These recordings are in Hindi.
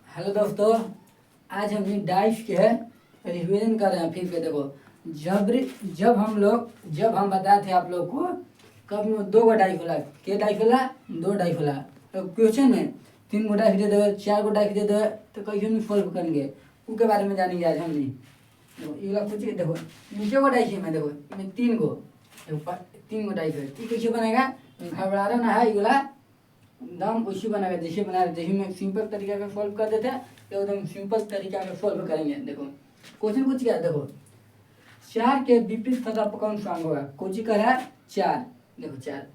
हेलो दोस्तों, आज हम डाइस के रिवीजन कर रहे हैं फिर से। देखो, जब हम बताए थे आप लोग को कब में दो गो डाइस होला, के डाइस होला, दो डाइस होला। तो क्वेश्चन में तीन गो डाइस दे देवे, चार गो डाइस दे देवे, तो कैसे हम सॉल्व करेंगे उसके बारे में जानेंगे आज हमने। देखो ये वाला कुछ देखो, नीचे गो डाइस में देखो, इसमें तीन गो, देखो तीन गो डाइस है। ठीक कैसे बनेगा, घबरा रहा ना है, ये वाला एकदम उसी बनाएगा जैसे बना रहे, जैसे में सिंपल तरीका का सॉल्व कर देते हैं तो एकदम सिंपल तरीका का सॉल्व करेंगे। देखो क्वेश्चन कुछ क्या है, देखो चार के विपरीत सतह पर कौन सा अंक होगा। कुछ कर है चार, देखो चार।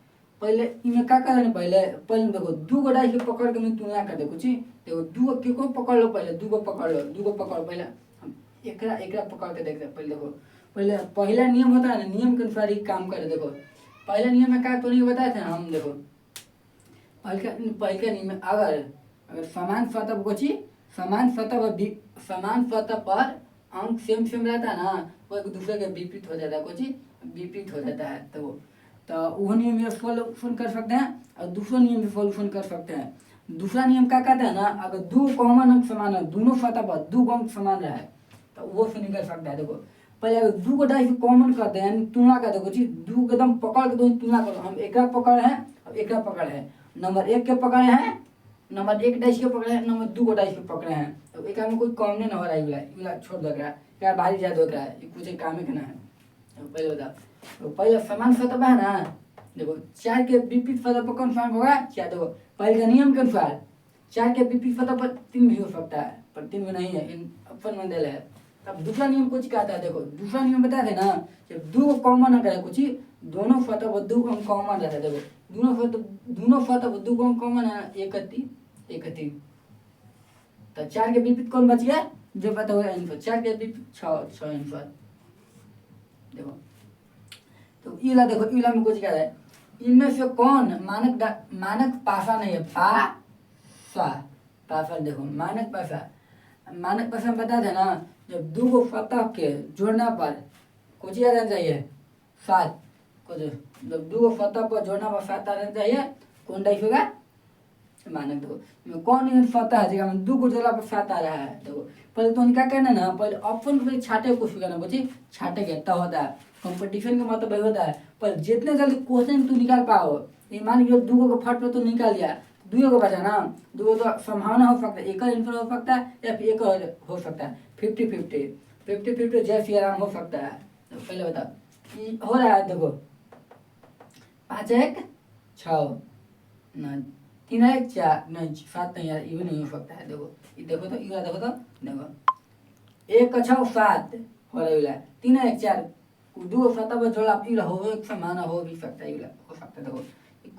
पहले इनमें क्या करना, पहले पहले देखो दू गो डाइस के पकड़ के मैं तुलना कर दे कुछ। देखो दू गो को पकड़ लो, पहले दू गो पकड़ लो, दू गो पकड़ पहले हम एकरा एकरा पकड़ के देखते हैं। पहले देखो, पहले पहला नियम होता है ना, नियम के अनुसार ही काम करे। देखो पहला नियम में क्या तो नहीं बताए थे हम। देखो पहले नियम में अगर समान सतह कुछ समान सतह पर अंक सेम सेम रहता है ना, वो एक दूसरे के विपरीत हो जाता है, कुछ विपरीत हो जाता है। तो वो नियम में सॉल्यूशन कर सकते हैं और दूसरा नियम में सॉल्यूशन कर सकते हैं। दूसरा नियम क्या कहता है ना, अगर दो कॉमन अंक समान है, दोनों सतह पर दो अंक समान रहा है तो वो से निकल सकता है। देखो पहले अगर दो को डाइस कॉमन करते हैं, तुलना करते हैं, कुछ दो एकदम पकड़ के दो तुलना करो। हम एक पकड़ है और एक पकड़ है, नंबर एक के पकड़े हैं, नंबर एक डाइस के पकड़े हैं, नंबर दो को डाइस के पकड़े हैं। तो एक में कोई कॉमन नहीं हो रहा है, ये छोड़ दे रहा है, क्या भारी ज्यादा हो रहा है, ये कुछ काम ही करना है। तो पहले बताओ, तो पहले समान सतह है ना, देखो चार के विपरीत सतह पर कौन सा अंक होगा, चार। देखो पहले का नियम के अनुसार चार के विपरीत सतह पर तीन भी हो सकता है, पर तीन भी नहीं है, इन ऑप्शन में दिया है। अब दूसरा नियम कुछ कहता है, देखो दूसरा नियम बताया थे ना, जब दो कॉमन अंक है कुछ, दोनों सतह पर दो अंक कॉमन रहता है। देखो दोनों सतह पर दो अंक कॉमन है, एक तीन। तो चार के विपरीत कौन बच गया, जो पता हुआ आंसर, चार के विपरीत छः आंसर। देखो तो इला, देखो इला में कुछ क्या है, इनमें से कौन मानक पासा नहीं है, पासा। देखो मानक पासा बता देना, जब दो गो सतह के जोड़ना पर कुछ याद रहना चाहिए, सात। कुछ जब दो गो सतह पर जोड़ना पर सात रहना चाहिए, कौन डाइस होगा, मानक। देखो कौन सतह है जगह में दो गो जोड़ा पर सात आ रहा है। देखो पहले तो क्या करना ना, पहले ऑप्शन को छाटे कुछ करना, बुझी छाटे के तब होता है कंपटीशन का मतलब वही होता है। पर जितने जल्दी क्वेश्चन तू निकाल पाओ, ये मान लो दो को फट पे तो निकाल लिया, दो को बचा ना, दो तो संभावना हो सकता है, एक आंसर हो सकता है या फिर एक हो सकता है, 50-50 जैसे आराम हो सकता है। तो पहले बता हो रहा है, देखो 5-1-6 ना, 3-1-4 नहीं, 7 नहीं यार, ये भी नहीं हो सकता है। देखो ये देखो तो ये देखो तो देखो 1-6-7 हो रहा है, 3-1-4 दो सतह पर जोड़ा हो एक समान हो भी सकता है, हो सकता है। देखो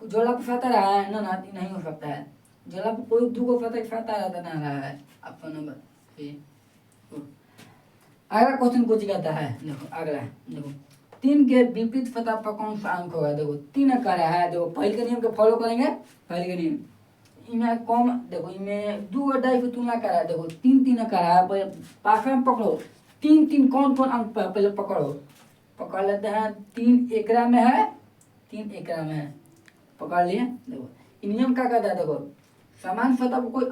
जोड़ा पर सतह रहा है ना, नहीं हो सकता है, जोड़ा पर कोई दो को सतह सतह रहता ना रहा है। ऑप्शन नंबर अगला क्वेश्चन कुछ कहता है, देखो अगला देखो तीन के विपरीत सतह पर कौन सा अंक होगा। देखो तीन का रहा है, देखो पहले के नियम को फॉलो करेंगे। पहले के नियम इनमें कम, देखो इनमें दो डाइस की तुलना करा है, देखो तीन का रहा है, पास में पकड़ो तीन कौन अंक पहले पकड़ लेते हैं। तीन एकरा में है, पकड़ लिए। देखो नियम क्या कहता है, देखो समान सतह पर कोई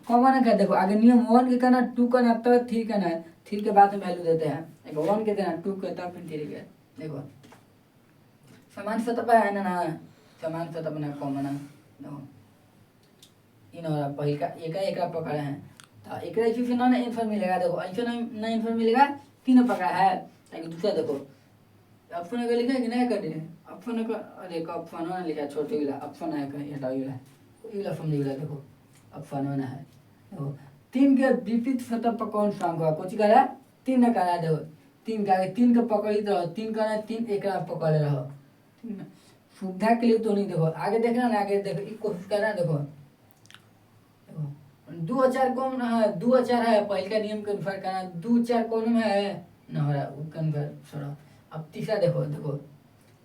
कॉमन अंक है। देखो आगे नियम 1 के करना, 2 करना, तब 3 करना है, 3 के बाद में वैल्यू देते हैं। देखो 1 के देना, 2 के तब फिर 3 के। देखो समान सतह पर है ना, समान सतह पर कॉमन है। देखो इन और पहले का एक पकड़ा है, तो एक इसी से ना आंसर मिलेगा। देखो ऐसे ना आंसर मिलेगा, तीन पकड़ा है। ताकि दूसरा देखो ऑप्शन का लिखा है कि नहीं कर दिए, ऑप्शन का, अरे का ऑप्शन ना लिखा, छोटे वाला ऑप्शन है कहीं हटाओ, ये समझ गया। देखो ऑप्शन ना है, देखो तीन के विपरीत सतह पर कौन सा अंक होगा, कुछ कह रहा है तीन का रहा। देखो तीन का पकड़ रहो, तीन का रहा, तीन एक पकड़े रहो, सुविधा के लिए तो नहीं। देखो आगे देखना ना, आगे देखो एक कोशिश करना। देखो 2-4 कौन है, 2-4 है, पहले का नियम के अनुसार करना, 2-4 कौन में है ना हो रहा उसके अनुसार छोड़ो। अब तीसरा देखो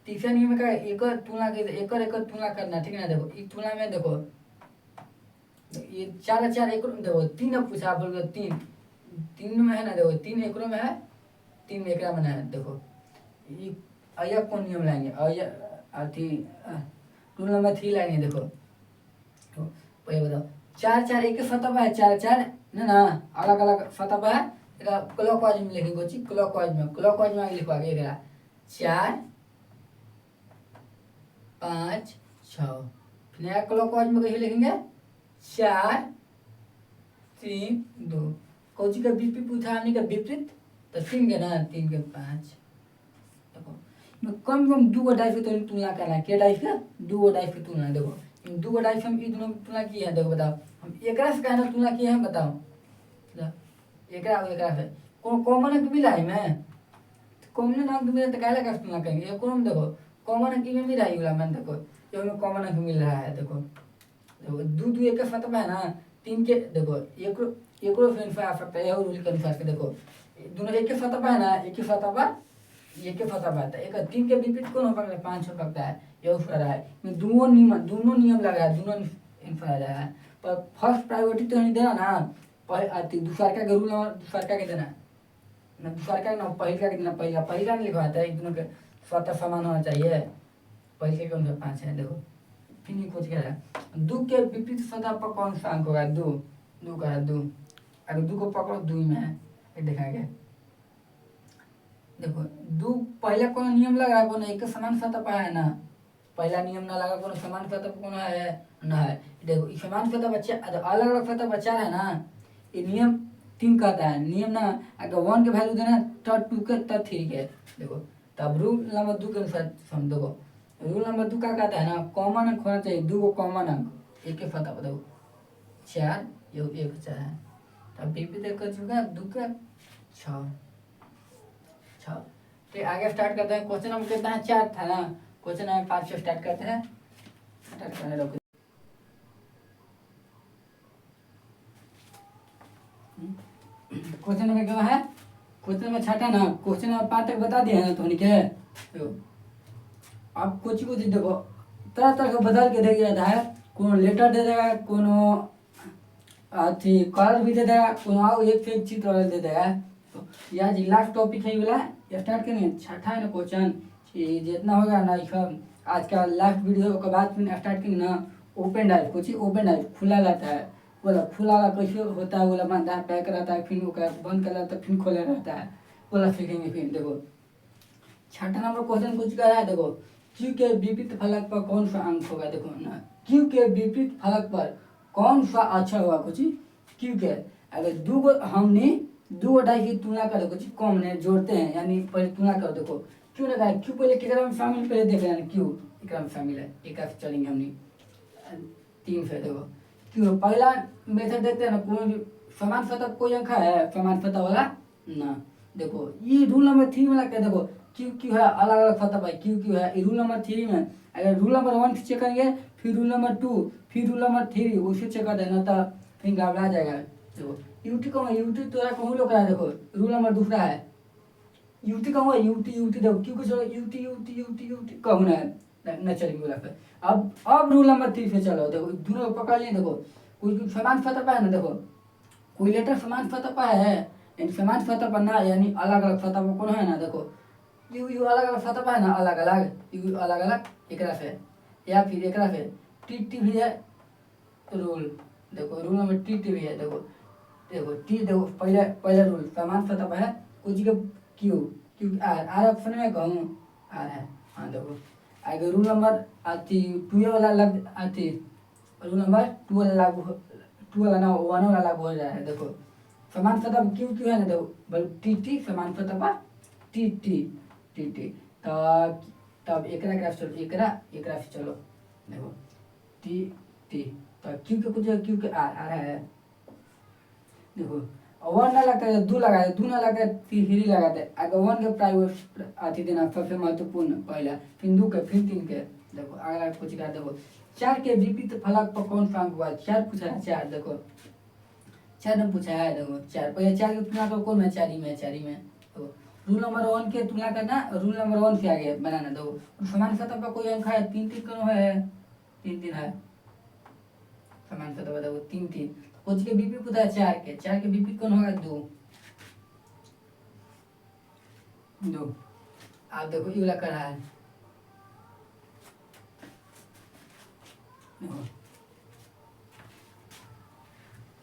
तीसरा नियम का एक तुलना के एक तुलना करना, ठीक है ना। देखो एक तुलना में देखो ये 4-4 एक देखो, तीन पूछा बोल गए, तीन में है ना, देखो 3 एकड़ों में है, 3 एकड़ा में है। देखो ये अय्या कौन नियम लाएंगे, अय्या अथी तुलना में 3 लाएंगे। देखो तो पहले बताओ चार चार एक सतह है, चार चार ना अलग अलग सतह है। क्लॉकवाइज में लिखेंगे बच्ची, क्लॉकवाइज में लिखवा के 4 5 6। नया क्लॉकवाइज में कैसे लिखेंगे 4 3 2। कोची का बीपी पूछा हमने का विपरीत, तो 3 के ना 3 के 5। देखो कम दो डाइस की तुलना करना है, क्या डाइस का दो डाइस की तुलना। देखो इन दो डाइस हम इन दोनों की तुलना की है। देखो बताओ हम एक से कहना तुलना किए हैं, बताओ एक से कॉमन अंक मिला है में, कॉमन अंक मिला तो कहला का तुलना करेंगे। ये कौन देखो कॉमन अंक में मिला है मैंने, देखो ये में कॉमन अंक मिल रहा है। देखो देखो दो दो एक सतह है ना, 3 के देखो एक फिर आ सकता है रूल के अनुसार के। देखो दोनों एक के सतह है ना, एक के सतह पर एक के सतह पर एक 3 के विपरीत कौन हो सकता है 5 हो सकता है। ये उस रहा है दोनों नियम लगा है, दोनों इंफ्रारेड है। पर फर्स्ट प्रायोरिटी तो नहीं देना ना, दूसरा का रूल नंबर दूसरा का देना ना, दूसरा का ना पहले का देना। पहले का नहीं लिखवाता है, दोनों के स्वतः समान होना चाहिए। पहले के अनुसार 5 है। देखो फिर नहीं कुछ कह रहा है, 2 के विपरीत सतह पर कौन सा अंक होगा 2 का है 2। अगर 2 को पकड़ो 2 में है, ये दिखाएंगे। देखो 2 पहला कौन नियम लगा कौन एक समान सतह पर है ना, पहला नियम ना लगा कौन समान सतह पर कौन है ना है। देखो समान सतह बच्चा अलग अलग सतह बच्चा है ना, ये नियम 3 कहता है। नियम ना अगर 1 के वैल्यू देना तब 2 के तब 3 के। देखो तब रूल नंबर 2 के अनुसार समझो। रूल नंबर 2 का कहता है ना कॉमन अंक होना चाहिए, 2 को कॉमन अंक एक के सतह बताओ 4 ये एक 4 है। तब बीपी देख कर चुका 2 का 6। तो आगे स्टार्ट करते हैं। क्वेश्चन नंबर कितना है 4 था ना, क्वेश्चन नंबर 5 से स्टार्ट करते हैं। स्टार्ट करने दो। क्वेश्चन नंबर क्या है, क्वेश्चन नंबर 6 है ना, क्वेश्चन नंबर 5 तक बता दिया है ना तो के। तो आप कुछ देखो तरह तरह का बदल के देखिए जाता है, कोनो लेटर दे देगा, कोनो अथी कलर भी दे देगा, कोनो आओ एक से एक चित्र वाला दे देगा। तो यह जी लास्ट टॉपिक है वाला स्टार्ट करेंगे। 6 है ना क्वेश्चन, जितना होगा ना सब आज का लास्ट वीडियो के बाद फिर स्टार्ट करेंगे ना। ओपन डाइव कुछ ओपन डाइव खुला रहता है, बोला खुला वाला कैसे होता है, बोला मानता है पैक रहता है, फिर वो बंद कर रहता है, फिर खोला रहता है, बोला सीखेंगे। फिर देखो 6 नंबर क्वेश्चन कुछ कह रहा है। देखो क्यू के विपरीत फलक पर कौन सा अंक होगा। देखो ना क्यू के विपरीत फलक पर कौन सा अक्षर होगा कुछ क्यू के। अगर हमने 2 डाइस की तुलना कर कुछ कॉमन है जोड़ते हैं, यानी पहले तुलना कर। देखो क्यों लगा है क्यू पहले केकरा में शामिल, पहले देख रहे हैं क्यू एकरा में शामिल है। एक से चलेंगे हमने 3 से। देखो क्यों पहला मेथड देखते हैं ना, कोई भी समान सतह कोई अंक है समान सतह वाला ना। देखो ये रूल नंबर 3 वाला क्या, देखो क्यू क्यू है अलग अलग सतह पर क्यू है। रूल नंबर 3 में अगर रूल नंबर 1 से चेक करेंगे, फिर रूल नंबर 2, फिर रूल नंबर 3 उसे चेक कर देना तो फिर घबरा जाएगा। देखो यूटी कहूँ यूटी तो कहूँ लोग है। देखो रूल नंबर दूसरा है यूटी कहूँ यूटी देखो क्यों चलो यूटी कहूँ ना न चलेंगे बोला फिर। अब रूल नंबर 3 से चलो। देखो दोनों पकड़ लिए। देखो कोई समान सतह पर है ना, देखो कोई लेटर समान सतह पर है, यानी समान सतह पर ना, यानी अलग अलग सतह पर कौन है ना। देखो यू अलग अलग सतह पर है ना, अलग अलग यू अलग अलग एक से, या फिर एक से टी भी है रूल। देखो रूल नंबर टी भी है। देखो देखो टी देखो पहले रूल समान सतह पर है कुछ के क्यू क्यू आर ऑप्शन में कहूँ आर है। हाँ देखो आगे रूल नंबर आती 2 वाला लग आती, रूल नंबर 2 वाला लागू 2 वाला ना 1 वाला लागू हो जाए। देखो समान सतह क्यू क्यू है ना, देखो बल टी समान सतह पर टी तब एकरा ग्राफ चलो एकरा से चलो। देखो टी तो क्यू के कुछ क्यू के आर है। देखो 1 ना लगता है 2 लगा है, 2 ना लगा है 3 लगाते हैं। अगर 1 के प्राइवेट आती देना सबसे महत्वपूर्ण पहला, फिर 2 के फिर 3 के। देखो अगला कुछ का देखो 4 के विपरीत फलक पर कौन सा अंक हुआ 4 पूछा है 4। देखो 4 ने पूछा है। देखो 4 पहले 4 की तुलना तो कौन है 4 ही में। तो रूल नंबर 1 के तुलना करना, रूल नंबर 1 से आगे बनाना। देखो समान सतह पर कोई अंक है 3 कौन है 3 है समान सतह पर। देखो 3 कुछ के विपरीत पूछा है 4 के विपरीत कौन होगा 2। आप देखो ये वाला कर रहा है। देखो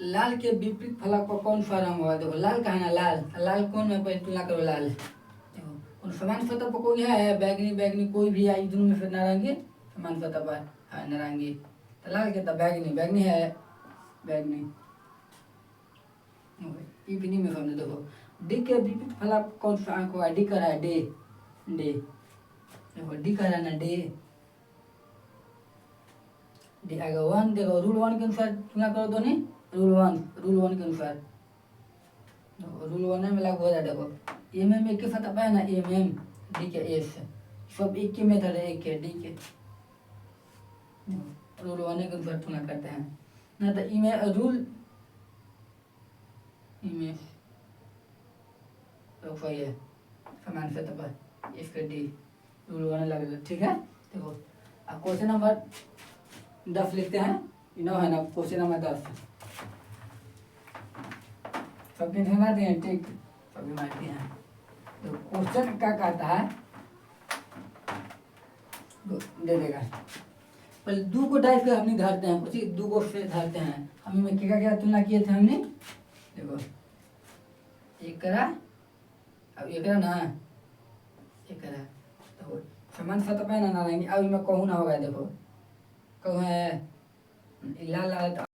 लाल के विपरीत फलक पर कौन सा रंग होगा? देखो लाल का है ना, लाल लाल कौन में पहले तुलना करो, लाल देखो उन समान सतह पर कोई है बैगनी, बैगनी कोई भी आई दोनों में से नारंगी समान सतह पर है नारंगी, तो लाल के तो बैगनी, बैगनी है बैगनी। इवनिंग में समझो, देखो डी के विपरीत फलक कौन सा अंक होगा? डी कर रहा है, डे डे, देखो डी कर रहा है ना, डे डी आएगा वन। देखो रूल वन के अनुसार तुलना करो दोनों, रूल वन के अनुसार रूल वन में लागू हो जाए। देखो एम एम एक के साथ अब है ना, एम एम डी के एस सब एक के मेथड है, एक के डी के रूल वन के अनुसार तुलना करते हैं ना, तो इमे रूल इमेज तो सही है समान से तब इसके डी रूल वन लगे, ठीक है। देखो अब क्वेश्चन नंबर 10 लिखते हैं, इनो है ना क्वेश्चन नंबर 10 सबके मारते हैं, ठीक सभी मारते हैं। तो क्वेश्चन क्या कहता है, दे देगा पहले दो को टाइप के हमने धरते हैं, कुछ दो को से धरते हैं, हम में क्या क्या तुलना किए थे हमने, देखो एक करा अब एक करा ना, एक करा तो समान सतह पे ना नारायणी, अब मैं कहूँ ना होगा, देखो कहूँ है लाल लाल